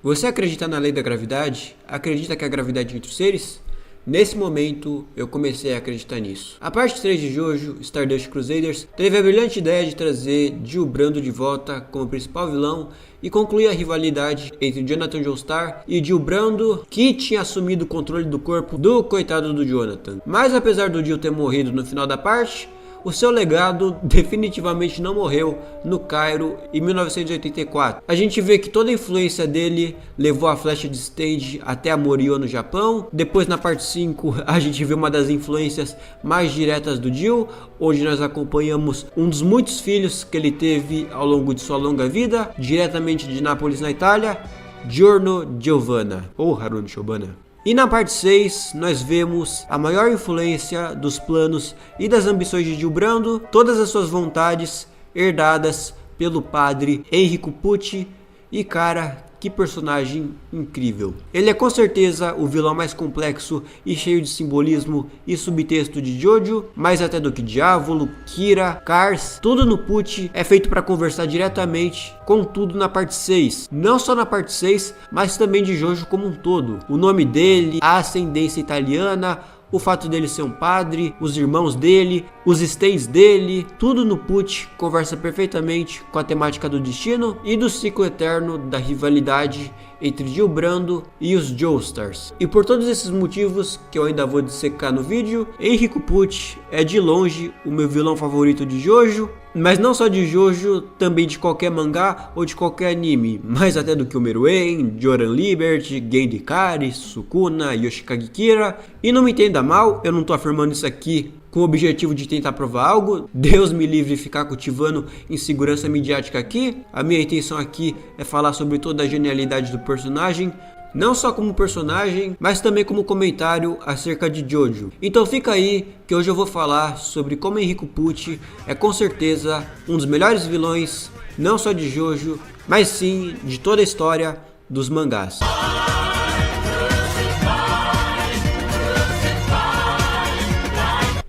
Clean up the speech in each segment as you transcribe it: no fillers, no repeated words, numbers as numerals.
Você acredita na lei da gravidade? Acredita que há gravidade entre os seres? Nesse momento, eu comecei a acreditar nisso. A parte 3 de Jojo, Stardust Crusaders, teve a brilhante ideia de trazer Jill Brando de volta como principal vilão e concluir a rivalidade entre Jonathan Joestar e Jill Brando, que tinha assumido o controle do corpo do coitado do Jonathan. Mas apesar do Jill ter morrido no final da parte, o seu legado definitivamente não morreu no Cairo em 1984. A gente vê que toda a influência dele levou a flecha de Stage até a Moriwa no Japão. Depois na parte 5 a gente vê uma das influências mais diretas do Jill, onde nós acompanhamos um dos muitos filhos que ele teve ao longo de sua longa vida, diretamente de Nápoles na Itália, Giorno Giovanna, ou Haruno Shobana. E na parte 6, nós vemos a maior influência dos planos e das ambições de Jill Brando, todas as suas vontades herdadas pelo padre Enrico Pucci. E cara, que personagem incrível. Ele é com certeza o vilão mais complexo e cheio de simbolismo e subtexto de Jojo, mais até do que Diavolo, Kira, Cars. Tudo no Pucci é feito para conversar diretamente com tudo na parte 6. Não só na parte 6, mas também de Jojo como um todo. O nome dele, a ascendência italiana, o fato dele ser um padre, os irmãos dele, os stays dele, tudo no Pucci conversa perfeitamente com a temática do destino e do ciclo eterno da rivalidade entre Jill Brando e os Joestars. E por todos esses motivos que eu ainda vou dissecar no vídeo, Enrico Pucci é de longe o meu vilão favorito de Jojo. Mas não só de Jojo, também de qualquer mangá ou de qualquer anime, mais até do que o Meruem, Joran Liberty, Gen Ikari, Sukuna, Yoshikage Kira. E não me entenda mal, eu não tô afirmando isso aqui com o objetivo de tentar provar algo. Deus me livre de ficar cultivando insegurança midiática aqui. A minha intenção aqui é falar sobre toda a genialidade do personagem, não só como personagem, mas também como comentário acerca de Jojo. Então fica aí que hoje eu vou falar sobre como Enrico Pucci é com certeza um dos melhores vilões, não só de Jojo, mas sim de toda a história dos mangás.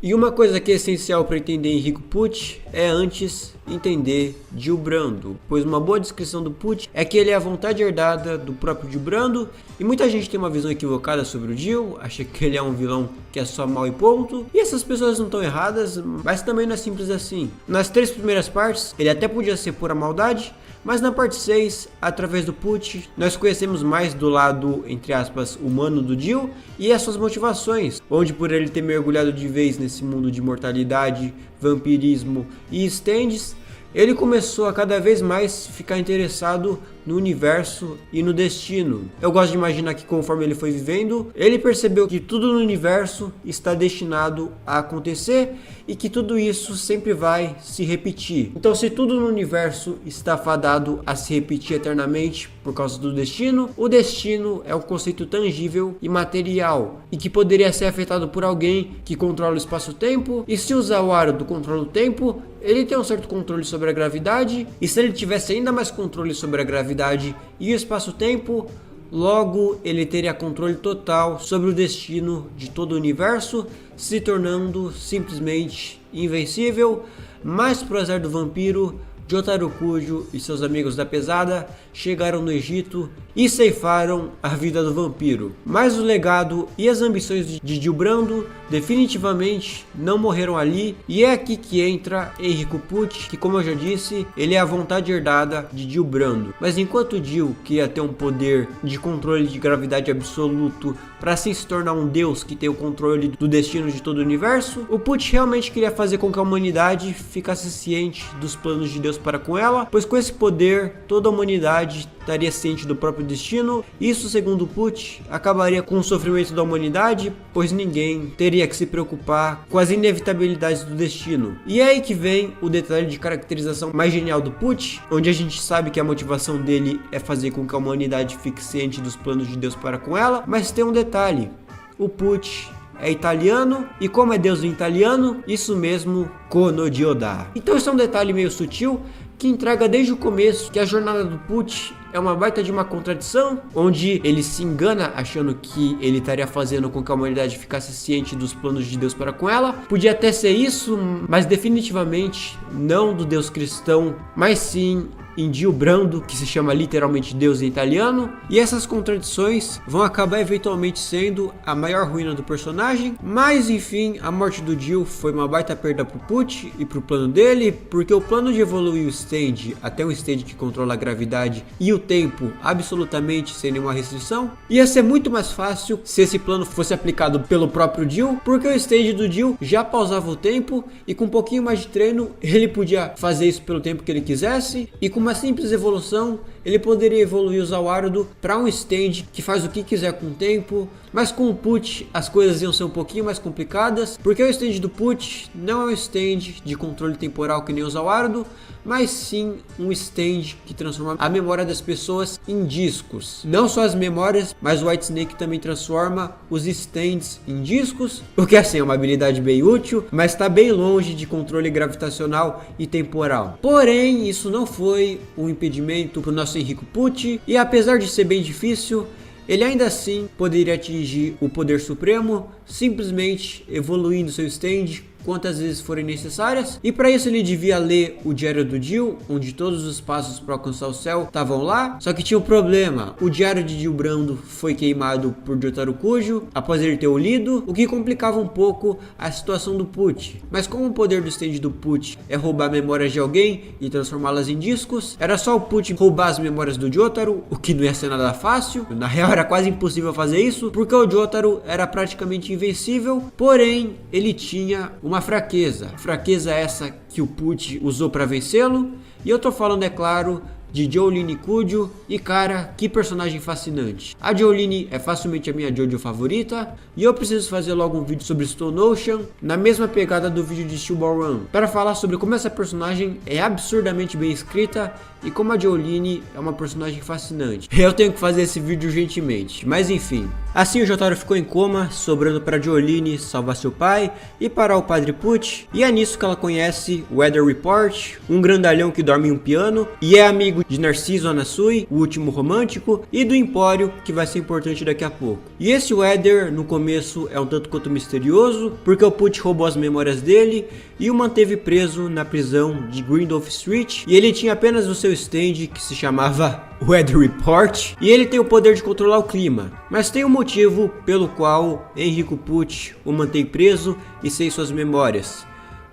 E uma coisa que é essencial para entender Enrico Pucci é antes entender Jill Brando, pois uma boa descrição do Pucci é que ele é a vontade herdada do próprio Jill Brando, e muita gente tem uma visão equivocada sobre o Jill, acha que ele é um vilão que é só mal e ponto, e essas pessoas não estão erradas, mas também não é simples assim. Nas 3 primeiras partes, ele até podia ser pura maldade, mas na parte 6, através do Pucci, nós conhecemos mais do lado, entre aspas, humano do Jill e as suas motivações, onde por ele ter mergulhado de vez nesse mundo de mortalidade, vampirismo e stands, ele começou a cada vez mais ficar interessado no universo e no destino. Eu gosto de imaginar que conforme ele foi vivendo, ele percebeu que tudo no universo está destinado a acontecer e que tudo isso sempre vai se repetir. Então, se tudo no universo está fadado a se repetir eternamente por causa do destino, o destino é um conceito tangível e material e que poderia ser afetado por alguém que controla o espaço-tempo, e se usar o aro do controle do tempo, ele tem um certo controle sobre a gravidade, e se ele tivesse ainda mais controle sobre a gravidade e o espaço-tempo, logo ele teria controle total sobre o destino de todo o universo, se tornando simplesmente invencível. Mas pro azar do vampiro, Jotaro Kujo e seus amigos da pesada chegaram no Egito e ceifaram a vida do vampiro. Mas o legado e as ambições de Jill Brando definitivamente não morreram ali, e é aqui que entra Enrico Pucci, que, como eu já disse, ele é a vontade herdada de Jill Brando. Mas enquanto Jill queria ter um poder de controle de gravidade absoluto para assim se tornar um deus que tem o controle do destino de todo o universo, o Pucci realmente queria fazer com que a humanidade ficasse ciente dos planos de Deus para com ela, pois com esse poder toda a humanidade estaria ciente do próprio destino. Isso, segundo Pucci, acabaria com o sofrimento da humanidade, pois ninguém teria que se preocupar com as inevitabilidades do destino. E é aí que vem o detalhe de caracterização mais genial do Pucci, onde a gente sabe que a motivação dele é fazer com que a humanidade fique ciente dos planos de Deus para com ela, mas tem um detalhe: o Pucci é italiano, e como é Deus em italiano, isso mesmo, Kono Dioda. Então esse é um detalhe meio sutil que entrega desde o começo que a jornada do Pucci é uma baita de uma contradição, onde ele se engana achando que ele estaria fazendo com que a humanidade ficasse ciente dos planos de Deus para com ela. Podia até ser isso, mas definitivamente não do Deus cristão, mas sim em Dio Brando, que se chama literalmente Deus em italiano, e essas contradições vão acabar eventualmente sendo a maior ruína do personagem, mas enfim, a morte do Dio foi uma baita perda pro Pucci e pro plano dele, porque o plano de evoluir o stand até um stand que controla a gravidade e o tempo absolutamente sem nenhuma restrição, ia ser muito mais fácil se esse plano fosse aplicado pelo próprio Dio, porque o stand do Dio já pausava o tempo e com um pouquinho mais de treino ele podia fazer isso pelo tempo que ele quisesse, e com uma simples evolução ele poderia evoluir o Zawarudo para um stand que faz o que quiser com o tempo. Mas com o Pucci as coisas iam ser um pouquinho mais complicadas, porque o stand do Pucci não é um stand de controle temporal que nem o Zawarudo, mas sim um stand que transforma a memória das pessoas em discos. Não só as memórias, mas o White Snake também transforma os stands em discos, o que assim é uma habilidade bem útil, mas está bem longe de controle gravitacional e temporal. Porém, isso não foi um impedimento para o nosso Enrico Pucci, e apesar de ser bem difícil, ele ainda assim poderia atingir o poder supremo simplesmente evoluindo seu stand quantas vezes forem necessárias, e para isso ele devia ler o Diário do Dio, onde todos os passos para alcançar o céu estavam lá. Só que tinha um problema: o Diário de Dio Brando foi queimado por Jotaro Kujo após ele ter o lido, o que complicava um pouco a situação do Pucci. Mas como o poder do stand do Pucci é roubar memórias de alguém e transformá-las em discos, era só o Pucci roubar as memórias do Jotaro, o que não ia ser nada fácil. Na real era quase impossível fazer isso, porque o Jotaro era praticamente invencível, porém ele tinha uma fraqueza essa que o Pucci usou para vencê-lo, e eu tô falando, é claro, de Jolyne Kujo. E cara, que personagem fascinante. A Jolyne é facilmente a minha JoJo favorita, e eu preciso fazer logo um vídeo sobre Stone Ocean, na mesma pegada do vídeo de Steel Ball Run, para falar sobre como essa personagem é absurdamente bem escrita e como a Jolyne é uma personagem fascinante. Eu tenho que fazer esse vídeo urgentemente, mas enfim. Assim o Jotaro ficou em coma, sobrando para Jolyne salvar seu pai e parar o Padre Pucci, e é nisso que ela conhece o Weather Report, um grandalhão que dorme em um piano e é amigo de Narciso Anasui, o último romântico, e do Empório, que vai ser importante daqui a pouco. E esse Weather no começo é um tanto quanto misterioso, porque o Pucci roubou as memórias dele e o manteve preso na prisão de Grindolph Street, e ele tinha apenas o seu stand que se chamava Weather Report, e ele tem o poder de controlar o clima. Mas tem um motivo pelo qual Enrico Pucci o mantém preso e sem suas memórias,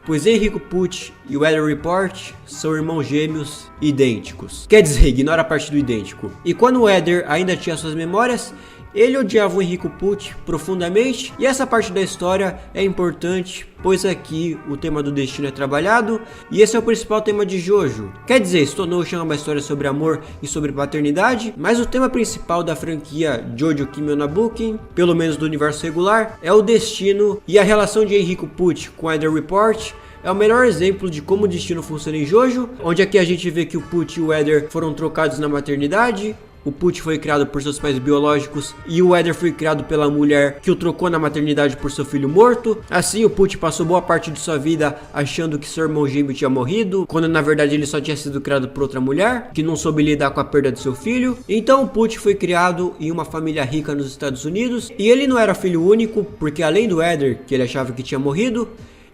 pois Enrico Pucci e o Weather Report são irmãos gêmeos idênticos. Quer dizer, ignora a parte do idêntico. E quando o Weather ainda tinha suas memórias, ele odiava o Enrico Pucci profundamente, e essa parte da história é importante, pois aqui o tema do destino é trabalhado, e esse é o principal tema de JoJo. Quer dizer, Stone Ocean é uma história sobre amor e sobre paternidade, mas o tema principal da franquia JoJo Kimi no Nabuken, pelo menos do universo regular, é o destino, e a relação de Enrico Pucci com Weather Report é o melhor exemplo de como o destino funciona em JoJo, onde aqui a gente vê que o Pucci e o Weather foram trocados na maternidade. O Pucci foi criado por seus pais biológicos e o Weather foi criado pela mulher que o trocou na maternidade por seu filho morto. Assim, o Pucci passou boa parte de sua vida achando que seu irmão gêmeo tinha morrido, quando na verdade ele só tinha sido criado por outra mulher, que não soube lidar com a perda de seu filho. Então o Pucci foi criado em uma família rica nos Estados Unidos, e ele não era filho único, porque além do Weather, que ele achava que tinha morrido,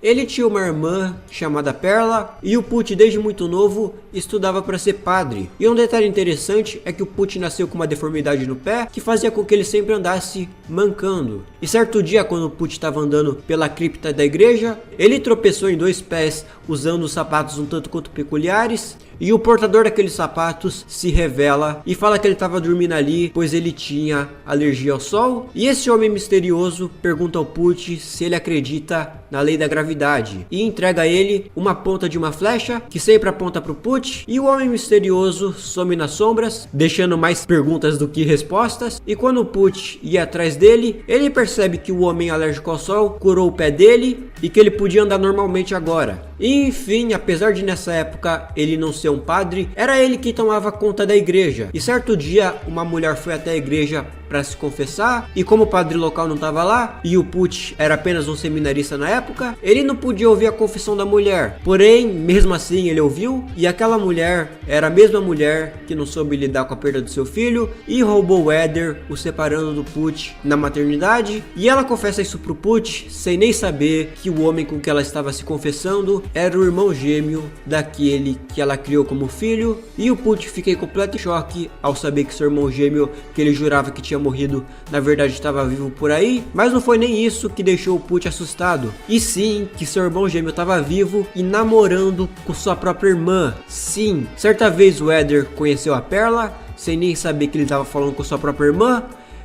ele tinha uma irmã chamada Perla, e o Pucci desde muito novo estudava para ser padre. E um detalhe interessante é que o Pucci nasceu com uma deformidade no pé que fazia com que ele sempre andasse mancando. E certo dia, quando o Pucci estava andando pela cripta da igreja, ele tropeçou em dois pés usando sapatos um tanto quanto peculiares, e o portador daqueles sapatos se revela e fala que ele estava dormindo ali, pois ele tinha alergia ao sol. E esse homem misterioso pergunta ao Pucci se ele acredita na lei da gravidade, e entrega a ele uma ponta de uma flecha que sempre aponta para o Pucci, e o homem misterioso some nas sombras, deixando mais perguntas do que respostas. E quando o Pucci ia atrás dele, ele percebe que o homem alérgico ao sol curou o pé dele e que ele podia andar normalmente agora. E, enfim, apesar de nessa época ele não ser um padre, era ele que tomava conta da igreja. E certo dia uma mulher foi até a igreja para se confessar, e como o padre local não estava lá e o Pucci era apenas um seminarista na época, ele não podia ouvir a confissão da mulher. Porém, mesmo assim ele ouviu, e aquela mulher era a mesma mulher que não soube lidar com a perda do seu filho e roubou o Weather, o separando do Pucci na maternidade. E ela confessa isso pro Pucci sem nem saber que o homem com que ela estava se confessando era o irmão gêmeo daquele que ela criou criou como filho, e o Pucci fica em completo choque ao saber que seu irmão gêmeo, que ele jurava que tinha morrido, na verdade estava vivo por aí. Mas não foi nem isso que deixou o Pucci assustado, e sim que seu irmão gêmeo estava vivo e namorando com sua própria irmã. Sim, certa vez o Eder conheceu a Perla, sem nem saber que ele estava falando com sua própria irmã,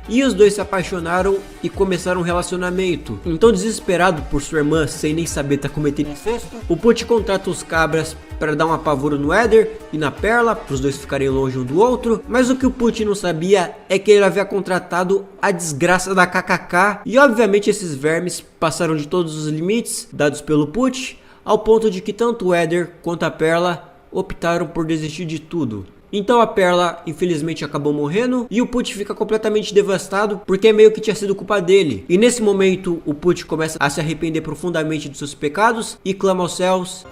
e os dois se apaixonaram e começaram um relacionamento. Então, desesperado por sua irmã, sem nem saber estar cometendo incesto, o Pucci contrata os cabras para dar um apavoro no Eder e na Perla, para os dois ficarem longe um do outro. Mas o que o Pucci não sabia é que ele havia contratado a desgraça da KKK, e obviamente esses vermes passaram de todos os limites dados pelo Pucci, ao ponto de que tanto o Eder quanto a Perla optaram por desistir de tudo. Então a Perla infelizmente acabou morrendo e o Pucci fica completamente devastado, porque meio que tinha sido culpa dele. E nesse momento o Pucci começa a se arrepender profundamente dos seus pecados e clama aos céus: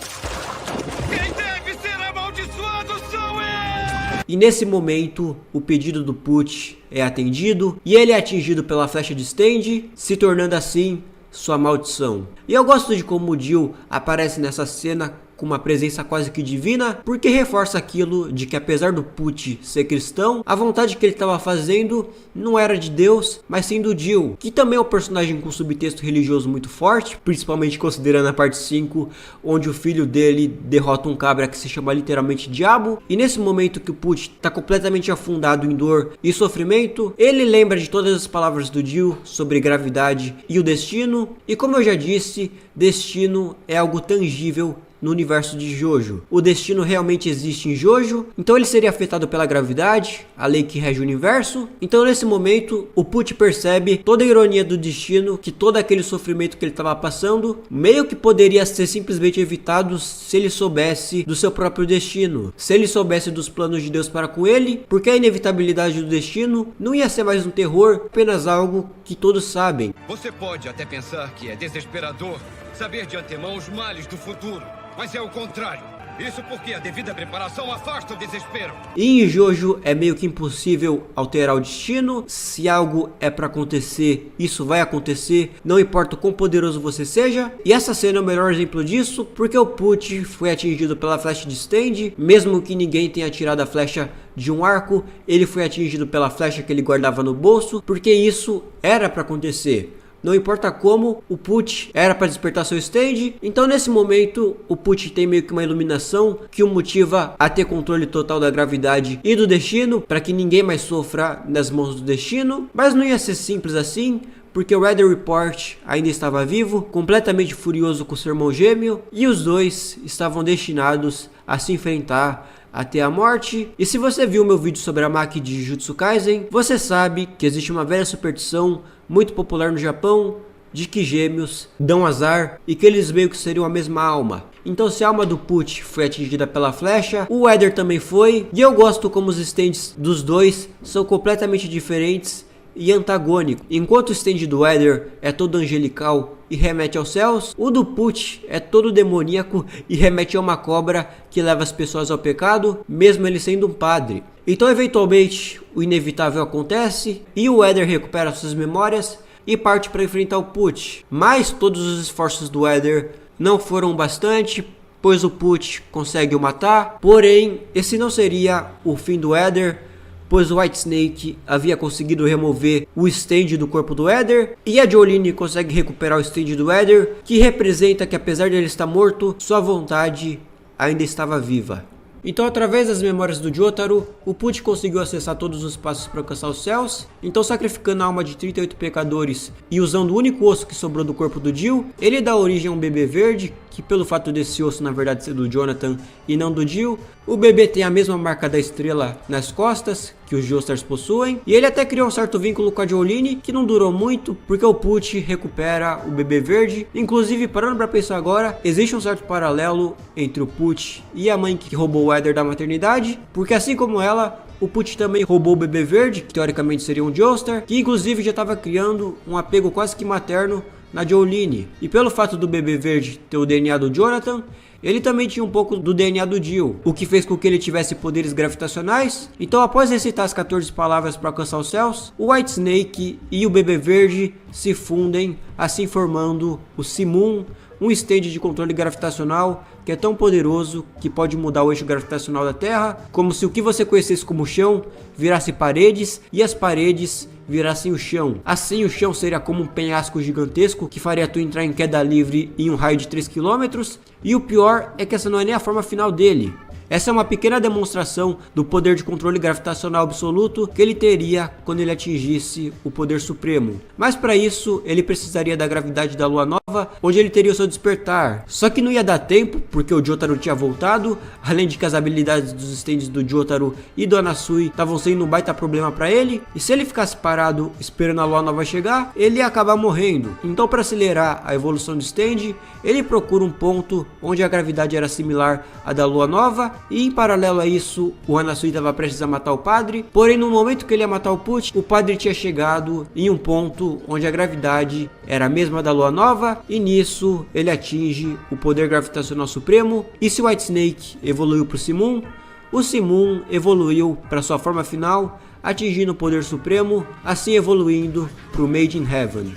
quem deve ser amaldiçoado sou eu! E nesse momento o pedido do Pucci é atendido e ele é atingido pela flecha de Stand, se tornando assim sua maldição. E eu gosto de como o Jill aparece nessa cena com uma presença quase que divina, porque reforça aquilo de que apesar do Pucci ser cristão, a vontade que ele estava fazendo não era de Deus, mas sim do Jill, que também é um personagem com subtexto religioso muito forte, principalmente considerando a parte 5, onde o filho dele derrota um cabra que se chama literalmente Diabo. E nesse momento que o Pucci está completamente afundado em dor e sofrimento, ele lembra de todas as palavras do Jill sobre gravidade e o destino, e como eu já disse, destino é algo tangível no universo de Jojo. O destino realmente existe em Jojo, então ele seria afetado pela gravidade, a lei que rege o universo. Então nesse momento o Pucci percebe toda a ironia do destino, que todo aquele sofrimento que ele estava passando meio que poderia ser simplesmente evitado se ele soubesse do seu próprio destino, se ele soubesse dos planos de Deus para com ele, porque a inevitabilidade do destino não ia ser mais um terror, apenas algo que todos sabem. Você pode até pensar que é desesperador saber de antemão os males do futuro, mas é o contrário. Isso porque a devida preparação afasta o desespero. E em Jojo é meio que impossível alterar o destino. Se algo é pra acontecer, isso vai acontecer, não importa o quão poderoso você seja. E essa cena é o melhor exemplo disso, porque o Pucci foi atingido pela flecha de Stand, mesmo que ninguém tenha tirado a flecha de um arco, ele foi atingido pela flecha que ele guardava no bolso, porque isso era pra acontecer. Não importa como, o Pucci era para despertar seu Stand. Então nesse momento o Pucci tem meio que uma iluminação que o motiva a ter controle total da gravidade e do destino, para que ninguém mais sofra nas mãos do destino. Mas não ia ser simples assim, porque o Weather Report ainda estava vivo, completamente furioso com seu irmão gêmeo, e os dois estavam destinados a se enfrentar até a morte. E se você viu meu vídeo sobre a Maki de Jujutsu Kaisen, você sabe que existe uma velha superstição muito popular no Japão, de que gêmeos dão azar e que eles meio que seriam a mesma alma. Então se a alma do Pucci foi atingida pela flecha, o Eder também foi. E eu gosto como os stands dos dois são completamente diferentes e antagônicos. Enquanto o stand do Eder é todo angelical e remete aos céus, o do Pucci é todo demoníaco e remete a uma cobra que leva as pessoas ao pecado, mesmo ele sendo um padre. Então eventualmente o inevitável acontece e o Eder recupera suas memórias e parte para enfrentar o Pucci. Mas todos os esforços do Eder não foram bastante, pois o Pucci consegue o matar. Porém, esse não seria o fim do Eder, pois o White Snake havia conseguido remover o stand do corpo do Eder, e a Jolyne consegue recuperar o stand do Eder, que representa que apesar de ele estar morto, sua vontade ainda estava viva. Então, através das memórias do Jotaro, o Pucci conseguiu acessar todos os passos para alcançar os céus. Então, sacrificando a alma de 38 pecadores e usando o único osso que sobrou do corpo do Jill, ele dá origem a um bebê verde, que pelo fato desse osso na verdade ser do Jonathan e não do Jill, o bebê tem a mesma marca da estrela nas costas que os Joestars possuem, e ele até criou um certo vínculo com a Jolyne, que não durou muito, porque o Pucci recupera o bebê verde. Inclusive, parando pra pensar agora, existe um certo paralelo entre o Pucci e a mãe que roubou o Eder da maternidade, porque assim como ela, o Pucci também roubou o bebê verde, que teoricamente seria um Joestar, que inclusive já estava criando um apego quase que materno na Jolyne. E pelo fato do bebê verde ter o DNA do Jonathan, ele também tinha um pouco do DNA do Jill, o que fez com que ele tivesse poderes gravitacionais. Então, após recitar as 14 palavras para alcançar os céus, o White Snake e o bebê verde se fundem, assim formando o Simum, um stand de controle gravitacional que é tão poderoso que pode mudar o eixo gravitacional da Terra, como se o que você conhecesse como chão virasse paredes e as paredes virassem o chão. Assim o chão seria como um penhasco gigantesco que faria tu entrar em queda livre em um raio de 3 km. E o pior é que essa não é nem a forma final dele. Essa é uma pequena demonstração do poder de controle gravitacional absoluto que ele teria quando ele atingisse o poder supremo. Mas para isso, ele precisaria da gravidade da Lua Nova, onde ele teria o seu despertar. Só que não ia dar tempo, porque o Jotaro tinha voltado, além de que as habilidades dos stands do Jotaro e do Anasui estavam sendo um baita problema para ele, e se ele ficasse parado esperando a Lua Nova chegar, ele ia acabar morrendo. Então, para acelerar a evolução do stand, ele procura um ponto onde a gravidade era similar à da Lua Nova, e em paralelo a isso, o Anasui estava prestes a matar o padre, porém no momento que ele ia matar o Pucci, o padre tinha chegado em um ponto onde a gravidade era a mesma da Lua Nova, e nisso ele atinge o poder gravitacional supremo. E se o White Snake evoluiu para o Simon, o Simon evoluiu para sua forma final, atingindo o poder supremo, assim evoluindo para o Made in Heaven.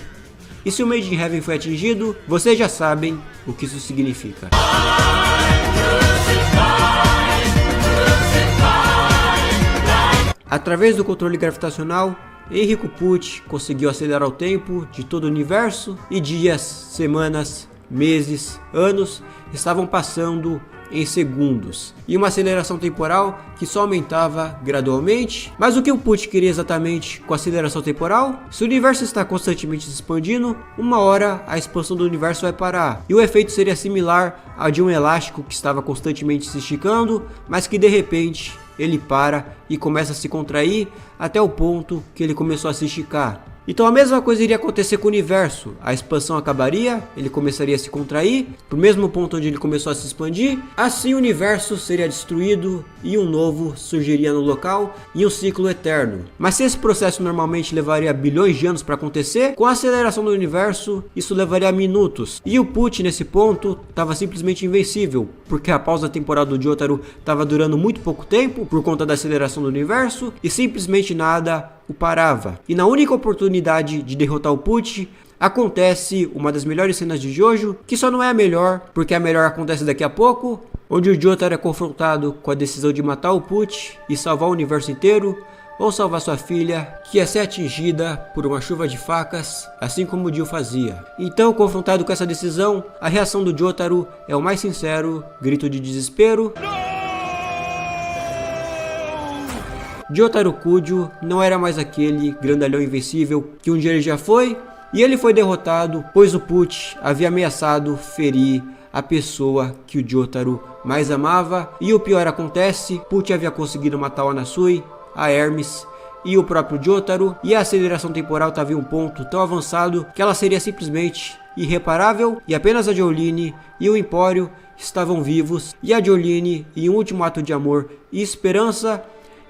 E se o Made in Heaven foi atingido, vocês já sabem o que isso significa. Através do controle gravitacional, Enrico Pucci conseguiu acelerar o tempo de todo o universo e dias, semanas, meses, anos estavam passando em segundos, e uma aceleração temporal que só aumentava gradualmente. Mas o que o Pucci queria exatamente com a aceleração temporal? Se o universo está constantemente se expandindo, uma hora a expansão do universo vai parar, e o efeito seria similar ao de um elástico que estava constantemente se esticando, mas que de repente ele para e começa a se contrair até o ponto que ele começou a se esticar. Então a mesma coisa iria acontecer com o universo, a expansão acabaria, ele começaria a se contrair, pro mesmo ponto onde ele começou a se expandir, assim o universo seria destruído e um novo surgiria no local em um ciclo eterno. Mas se esse processo normalmente levaria bilhões de anos para acontecer, com a aceleração do universo isso levaria minutos. E o Pucci nesse ponto estava simplesmente invencível, porque a pausa temporal do Jotaro estava durando muito pouco tempo por conta da aceleração do universo e simplesmente nada o parava. E na única oportunidade de derrotar o Pucci, acontece uma das melhores cenas de Jojo, que só não é a melhor, porque a melhor acontece daqui a pouco, onde o Jotaro é confrontado com a decisão de matar o Pucci e salvar o universo inteiro, ou salvar sua filha, que ia ser atingida por uma chuva de facas, assim como o Dio fazia. Então, confrontado com essa decisão, a reação do Jotaro é o mais sincero grito de desespero. Jotaro Kujo não era mais aquele grandalhão invencível que um dia ele já foi, e ele foi derrotado pois o Pucci havia ameaçado ferir a pessoa que o Jotaro mais amava. E o pior acontece, Pucci havia conseguido matar o Anasui, a Hermes e o próprio Jotaro, e a aceleração temporal estava em um ponto tão avançado que ela seria simplesmente irreparável, e apenas a Jolyne e o Empório estavam vivos, e a Jolyne, em um último ato de amor e esperança,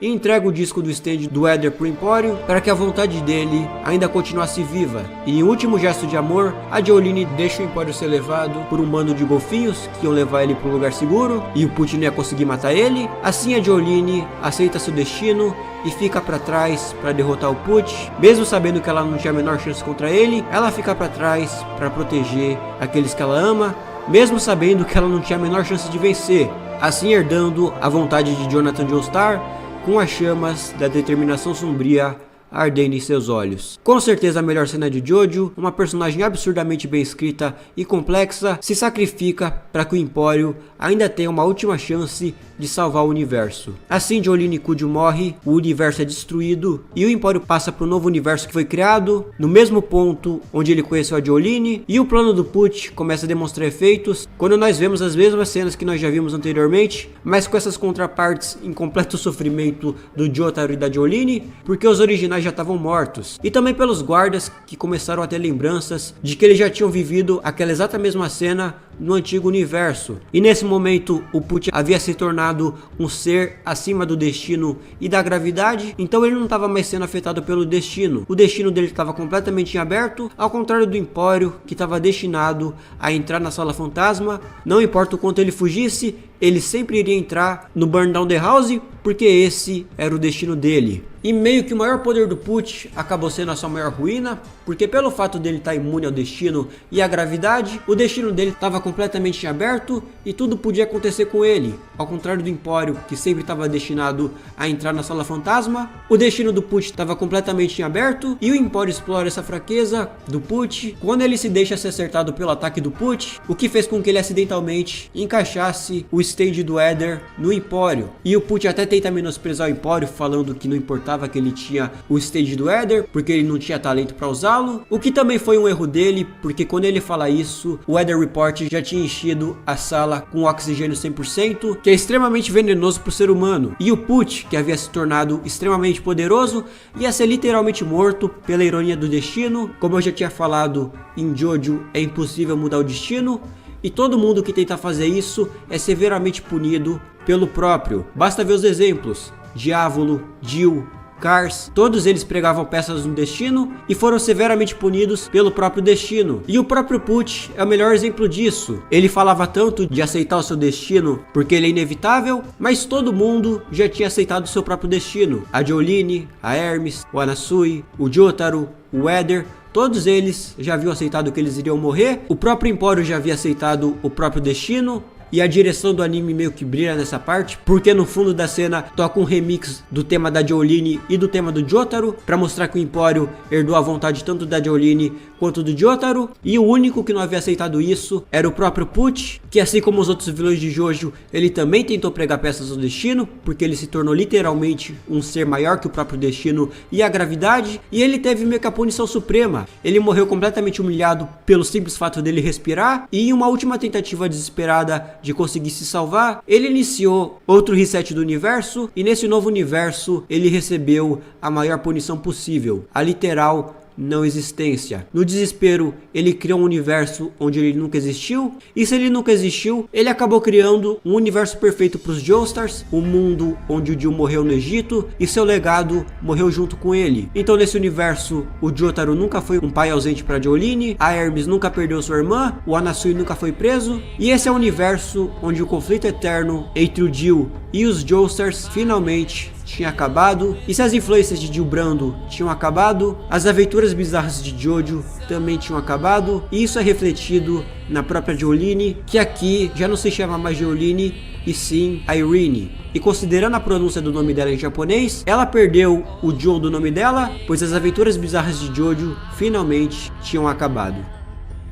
e entrega o disco do stand do Éder pro Empório para que a vontade dele ainda continuasse viva. E em último gesto de amor, a Jolyne deixa o Empório ser levado por um bando de golfinhos que iam levar ele para um lugar seguro, e o Pucci não ia conseguir matar ele. Assim a Jolyne aceita seu destino e fica para trás para derrotar o Pucci, mesmo sabendo que ela não tinha a menor chance contra ele. Ela fica para trás para proteger aqueles que ela ama, mesmo sabendo que ela não tinha a menor chance de vencer, assim herdando a vontade de Jonathan Joestar, com as chamas da determinação sombria ardendo em seus olhos. Com certeza a melhor cena de Jojo, uma personagem absurdamente bem escrita e complexa, se sacrifica para que o Empório ainda tenha uma última chance de salvar o universo. Assim Jolyne Kujo morre, o universo é destruído e o Empório passa para um novo universo que foi criado, no mesmo ponto onde ele conheceu a Jolyne, e o plano do Pucci começa a demonstrar efeitos quando nós vemos as mesmas cenas que nós já vimos anteriormente, mas com essas contrapartes em completo sofrimento do Jotaro e da Jolyne, porque os originais já estavam mortos, e também pelos guardas que começaram a ter lembranças de que eles já tinham vivido aquela exata mesma cena no antigo universo. E nesse momento o Pucci havia se tornado um ser acima do destino e da gravidade, então ele não estava mais sendo afetado pelo destino. O destino dele estava completamente em aberto, ao contrário do Empório, que estava destinado a entrar na sala fantasma. Não importa o quanto ele fugisse, ele sempre iria entrar no Burn Down the House, porque esse era o destino dele. E meio que o maior poder do Pucci acabou sendo a sua maior ruína, porque pelo fato dele estar imune ao destino e à gravidade, o destino dele estava completamente em aberto e tudo podia acontecer com ele. Ao contrário do Empório, que sempre estava destinado a entrar na Sala Fantasma, o destino do Pucci estava completamente em aberto e o Empório explora essa fraqueza do Pucci quando ele se deixa ser acertado pelo ataque do Pucci, o que fez com que ele acidentalmente encaixasse o stage do Éder no Empório. E o Pucci até tenta menosprezar o Empório, falando que não importava que ele tinha o stage do Éder, porque ele não tinha talento para usá-lo, o que também foi um erro dele, porque quando ele fala isso, o Weather Report já tinha enchido a sala com oxigênio 100%, que é extremamente venenoso para o ser humano, e o Pucci, que havia se tornado extremamente poderoso, ia ser literalmente morto pela ironia do destino. Como eu já tinha falado, em Jojo é impossível mudar o destino, e todo mundo que tenta fazer isso é severamente punido pelo próprio. Basta ver os exemplos: Diávolo, Jill, Cars, todos eles pregavam peças no destino e foram severamente punidos pelo próprio destino. E o próprio Pucci é o melhor exemplo disso. Ele falava tanto de aceitar o seu destino porque ele é inevitável, mas todo mundo já tinha aceitado o seu próprio destino. A Jolene, a Hermes, o Anasui, o Jotaro, o Éder, todos eles já haviam aceitado que eles iriam morrer. O próprio Empório já havia aceitado o próprio destino. E a direção do anime meio que brilha nessa parte, porque no fundo da cena toca um remix do tema da Jolene e do tema do Jotaro, para mostrar que o Empório herdou a vontade tanto da Jolene quanto do Jotaro, e o único que não havia aceitado isso era o próprio Pucci, que assim como os outros vilões de Jojo, ele também tentou pregar peças do destino, porque ele se tornou literalmente um ser maior que o próprio destino e a gravidade, e ele teve meio que a punição suprema. Ele morreu completamente humilhado pelo simples fato dele respirar, e em uma última tentativa desesperada de conseguir se salvar, ele iniciou outro reset do universo, e nesse novo universo ele recebeu a maior punição possível, a literal não existência. No desespero, ele criou um universo onde ele nunca existiu, e se ele nunca existiu, ele acabou criando um universo perfeito para os Joestars, um mundo onde o Jill morreu no Egito e seu legado morreu junto com ele. Então nesse universo, o Jotaro nunca foi um pai ausente para Jolene, a Hermes nunca perdeu sua irmã, o Anasui nunca foi preso, e esse é o universo onde o conflito eterno entre o Jill e os Joestars finalmente tinha acabado. E se as influências de Jill Brando tinham acabado, as aventuras bizarras de Jojo também tinham acabado, e isso é refletido na própria Jolene, que aqui já não se chama mais Jolene, e sim Irene. E considerando a pronúncia do nome dela em japonês, ela perdeu o Jo do nome dela, pois as aventuras bizarras de Jojo finalmente tinham acabado.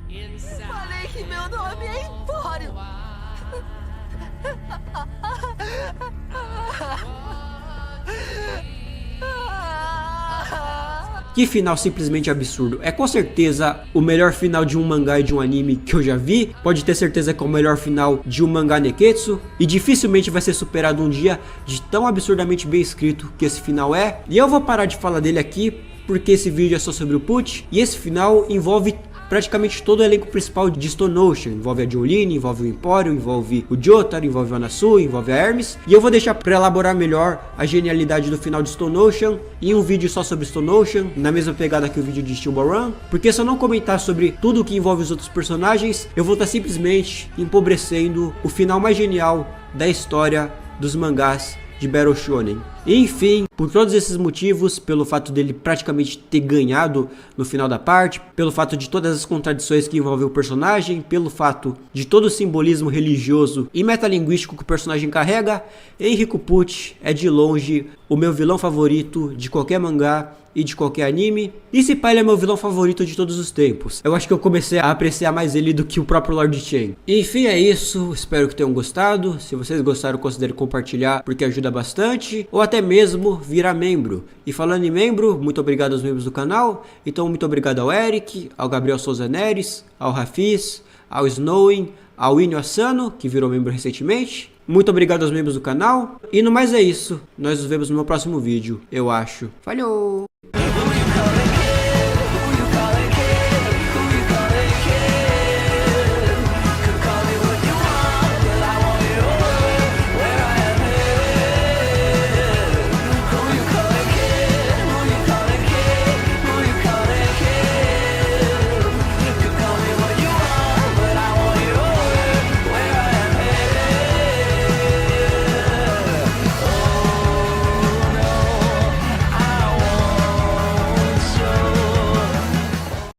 Falei que meu nome é Empório. Que final simplesmente absurdo. É com certeza o melhor final de um mangá e de um anime que eu já vi. Pode ter certeza que é o melhor final de um mangá Neketsu, e dificilmente vai ser superado um dia de tão absurdamente bem escrito que esse final é. E eu vou parar de falar dele aqui, porque esse vídeo é só sobre o Pucci, e esse final envolve praticamente todo o elenco principal de Stone Ocean. Envolve a Jolene, envolve o Empório, envolve o Jotaro, envolve o Anasui, envolve a Hermes. E eu vou deixar para elaborar melhor a genialidade do final de Stone Ocean em um vídeo só sobre Stone Ocean, na mesma pegada que o vídeo de Steel Ball Run, porque se eu não comentar sobre tudo que envolve os outros personagens, eu vou estar simplesmente empobrecendo o final mais genial da história dos mangás de Battle Shonen. Enfim, por todos esses motivos, pelo fato dele praticamente ter ganhado no final da parte, pelo fato de todas as contradições que envolvem o personagem, pelo fato de todo o simbolismo religioso e metalinguístico que o personagem carrega, Enrico Pucci é de longe o meu vilão favorito de qualquer mangá e de qualquer anime, e se pá, ele é meu vilão favorito de todos os tempos. Eu acho que eu comecei a apreciar mais ele do que o próprio Lord Chain. Enfim, é isso, espero que tenham gostado. Se vocês gostaram, considere compartilhar, porque ajuda bastante, ou até mesmo virar membro. E falando em membro, muito obrigado aos membros do canal. Então muito obrigado ao Eric, ao Gabriel Souza Neres, ao Rafis, ao Snowing, ao Inyo Asano, que virou membro recentemente. Muito obrigado aos membros do canal. E no mais é isso. Nós nos vemos no meu próximo vídeo, eu acho. Falhou!